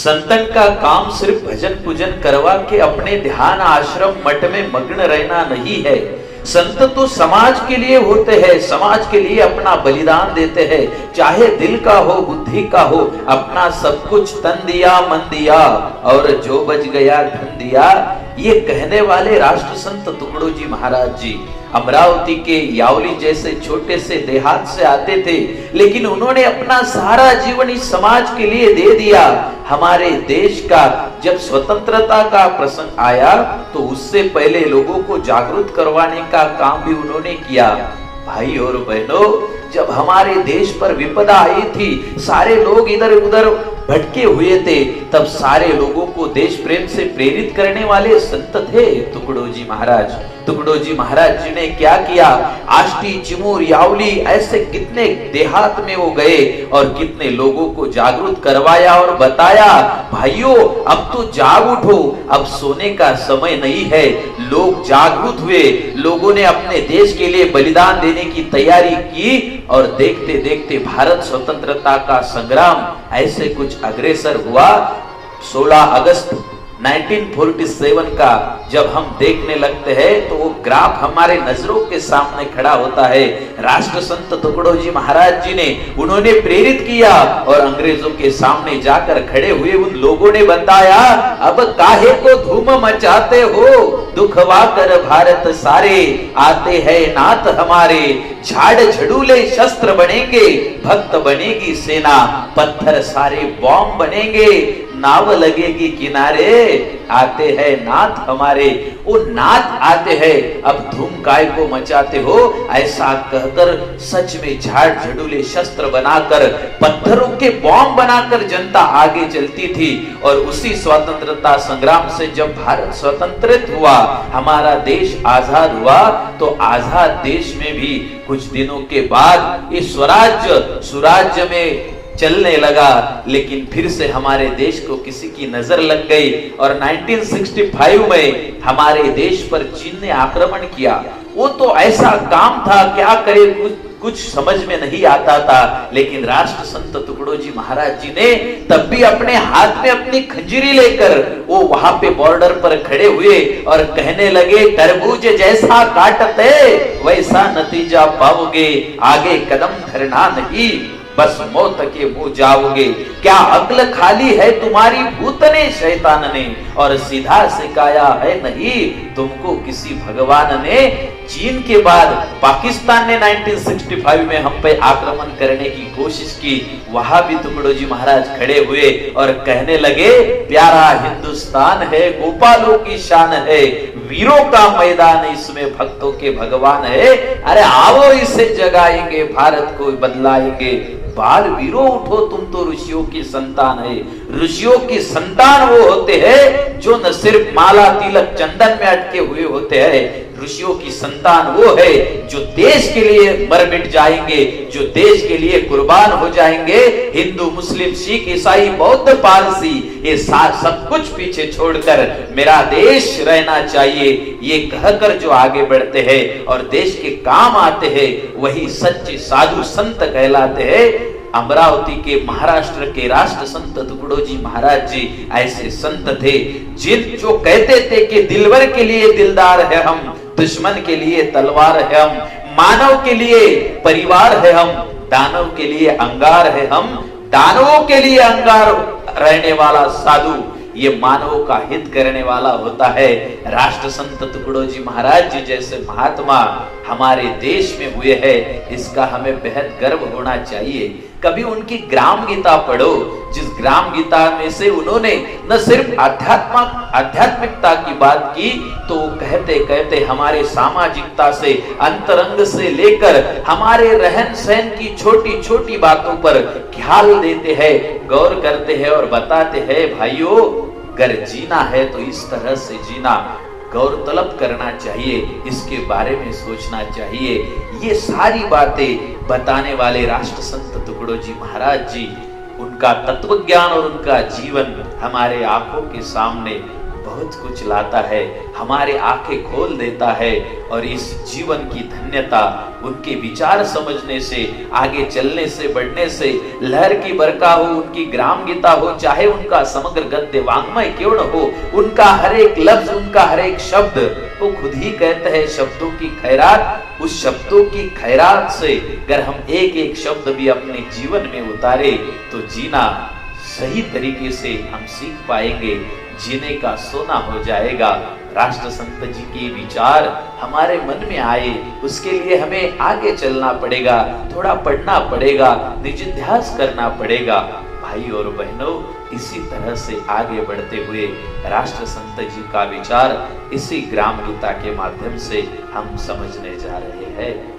संतन का काम सिर्फ भजन पूजन करवा के अपने ध्यान आश्रम मठ में मग्न रहना नहीं है। संत तो समाज के लिए होते हैं, समाज के लिए अपना बलिदान देते हैं, चाहे दिल का हो बुद्धि का हो, अपना सब कुछ तन दिया मन दिया और जो बच गया धन दिया। ये कहने वाले राष्ट्र संत टुकड़ो जी महाराज जी अमरावती के यावली जैसे छोटे से देहात से आते थे, लेकिन उन्होंने अपना सारा जीवन इस समाज के लिए दे दिया। हमारे देश का जब स्वतंत्रता का प्रसंग आया तो उससे पहले लोगों को जागरूक करवाने का काम भी उन्होंने किया। भाई और बहनों, जब हमारे देश पर विपदा आई थी, सारे लोग इधर उधर भटके हुए थे, तब सारे लोगों को देश प्रेम से प्रेरित करने वाले संत थे टुकड़ो जी महाराज। टुकड़ो जी महाराज जी ने क्या किया, आष्टी चिमूर यावली ऐसे कितने देहात में वो गए और कितने लोगों को जागरूक करवाया और बताया, भाइयों अब तो जाग उठो, अब सोने का समय नहीं है। लोग जागरूक हुए, लोगों ने अपने देश के लिए बलिदान देने की तैयारी की और देखते देखते भारत स्वतंत्रता का संग्राम ऐसे कुछ अग्रसर हुआ। 16 अगस्त 1947 का जब हम देखने लगते हैं तो वो ग्राफ हमारे नजरों के सामने खड़ा होता है। राष्ट्र संत टुकड़ो जी महाराज जी ने उन्होंने प्रेरित किया और अंग्रेजों के सामने जाकर खड़े हुए उन लोगों ने बताया, अब काहे को धूम मचाते हो, दुखवा कर भारत सारे, आते हैं नाथ हमारे, झाड़ झड़ूले शस्त्र बनेंगे, भक्त बनेगी सेना, पत्थर सारे बॉम्ब बनेंगे, नाव लगेगी किनारे, आते हैं नाथ हमारे। वो नाथ आते हैं, अब धूम काय को मचाते हो, ऐसा कहकर सच में झाड़ झड़ूले शस्त्र बनाकर, पत्थरों के बॉम्ब बनाकर जनता आगे चलती थी। और उसी स्वतंत्रता संग्राम से जब भारत स्वतंत्रित हुआ, हमारा देश आजाद हुआ, तो आजाद देश में भी कुछ दिनों के बाद ये स्वराज्य सुराज्य में चलने लगा। लेकिन फिर से हमारे देश को किसी की नजर लग गई और 1965 में हमारे देश पर चीन ने आक्रमण किया। वो तो ऐसा काम था, क्या करे कुछ समझ में नहीं आता था। लेकिन राष्ट्र संत टुकड़ो जी महाराज जी ने तब भी अपने हाथ में अपनी खंजरी लेकर वो वहां पे बॉर्डर पर खड़े हुए और कहने लगे, तरबूज जैसा काटते वैसा नतीजा पाओगे, आगे कदम धरना नहीं, बस मौत के मुंह जाओगे। क्या अक्ल खाली है तुम्हारी भूतने शैतान ने, और सीधा सिखाया है नहीं तुमको किसी भगवान ने। चीन के बाद पाकिस्तान ने 1965 में हम पे आक्रमण करने की कोशिश की, वहां भी टुकड़ो जी महाराज खड़े हुए और कहने लगे, प्यारा हिंदुस्तान है, गोपालों की शान है, वीरों का मैदान, इसमें भक्तों के भगवान है, अरे आओ इसे जगाएंगे, भारत को बदलाएंगे। बाल वीरों उठो, तुम तो ऋषियों की संतान है। ऋषियों की संतान वो होते हैं जो न सिर्फ माला तिलक चंदन में अटके हुए होते हैं, ऋषियों की संतान वो है जो देश के लिए मर मिट जाएंगे, जो देश के लिए कुर्बान हो जाएंगे। हिंदू मुस्लिम सिख ईसाई बौद्ध पारसी ये सब कुछ पीछे छोड़कर मेरा देश रहना चाहिए, ये कहकर जो आगे बढ़ते हैं और देश के काम आते हैं, वही सच्चे साधु संत कहलाते हैं। अमरावती के महाराष्ट्र के राष्ट्र संत टुकड़ो जी महाराज जी ऐसे संत थे जो कहते थे कि दिलवर के लिए दिलदार है हम, दुश्मन के लिए तलवार है हम, मानव के लिए परिवार है हम, दानव के लिए अंगार है हम, दानवों के लिए अंगार रहने वाला साधु ये मानवों का हित करने वाला होता है। राष्ट्र संत टुकड़ो जी महाराज जी जैसे महात्मा हमारे देश में हुए हैं, इसका हमें बेहद गर्व होना चाहिए। कभी उनकी ग्राम गीता पढ़ो, जिस ग्राम गीता में से उन्होंने न सिर्फ आध्यात्मिकता की बात की, तो कहते कहते हमारे सामाजिकता से, अंतरंग से लेकर हमारे रहन सहन की छोटी छोटी बातों पर ख्याल देते हैं, गौर करते हैं और बताते हैं, भाइयों अगर जीना है तो इस तरह से जीना, गौर तलब करना चाहिए, इसके बारे में सोचना चाहिए। ये सारी बातें बताने वाले राष्ट्र संत टुकड़ो जी महाराज जी, उनका तत्व ज्ञान और उनका जीवन हमारे आंखों के सामने बहुत कुछ लाता है, हमारे आंखें खोल देता है और इस जीवन की धन्यता उनके विचार समझने से, आगे चलने से, बढ़ने से, लहर की बरका हो, उनकी ग्राम गीता हो, चाहे उनका समग्र गद्य वांग्मय क्यों न हो, उनका हर एक लफ्ज, उनका हर एक शब्द, वो खुद ही कहते हैं शब्दों की खैरात। उस शब्दों की खैरात से अगर हम एक एक शब्द भी अपने जीवन में उतारे तो जीना सही तरीके से हम सीख पाएंगे, जीने का सोना हो जाएगा। राष्ट्र संत जी के विचार हमारे मन में आए, उसके लिए हमें आगे चलना पड़ेगा, थोड़ा पढ़ना पड़ेगा, निजिध्यास करना पड़ेगा। भाई और बहनों, इसी तरह से आगे बढ़ते हुए राष्ट्र संत जी का विचार इसी ग्राम गीता के माध्यम से हम समझने जा रहे हैं।